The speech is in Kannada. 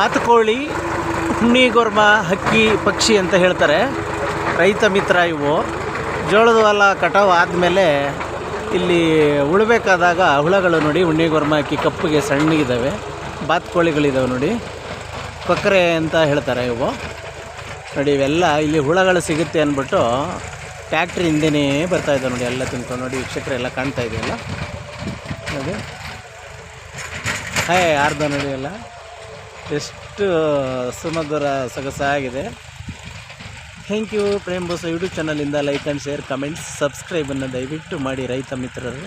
ಬಾತುಕೋಳಿ, ಹುಣ್ಣಿಗೊರ್ಮ, ಹಕ್ಕಿ, ಪಕ್ಷಿ ಅಂತ ಹೇಳ್ತಾರೆ. ರೈತ ಮಿತ್ರ ಇವು. ಜೋಳದ ಹೊಲ ಕಟಾವು ಆದಮೇಲೆ ಇಲ್ಲಿ ಉಳಬೇಕಾದಾಗ ಹುಳಗಳು ನೋಡಿ, ಹುಣ್ಣಿಗೊರ್ಮ, ಹಕ್ಕಿ ಕಪ್ಪಿಗೆ ಸಣ್ಣಗಿದ್ದಾವೆ. ಬಾತುಕೋಳಿಗಳಿದ್ದಾವೆ ನೋಡಿ, ಕೊಕ್ಕರೆ ಅಂತ ಹೇಳ್ತಾರೆ ಇವು ನೋಡಿ. ಇವೆಲ್ಲ ಇಲ್ಲಿ ಹುಳಗಳು ಸಿಗುತ್ತೆ ಅಂದ್ಬಿಟ್ಟು ಟ್ಯಾಕ್ಟ್ರಿ ಹಿಂದೆನೇ ಬರ್ತಾಯಿದ್ದಾವೆ ನೋಡಿ, ಎಲ್ಲ ತಿನ್ಕೊಂಡು ನೋಡಿ. ವೀಕ್ಷಕರೆಲ್ಲ ಕಾಣ್ತಾ ಇದೆಯಲ್ಲ ನೋಡಿ. ಆರ್ಧ ನೋಡಿ ಎಲ್ಲ ಎಷ್ಟು ಸುಮಧುರ ಸೊಗಸಾಗಿದೆ. Thank you. Prem Bose YouTube ಚಾನಲಿಂದ ಲೈಕ್ ಆ್ಯಂಡ್ ಶೇರ್, ಕಮೆಂಟ್ಸ್, ಸಬ್ಸ್ಕ್ರೈಬನ್ನು ದಯವಿಟ್ಟು ಮಾಡಿ ರೈತ ಮಿತ್ರರು.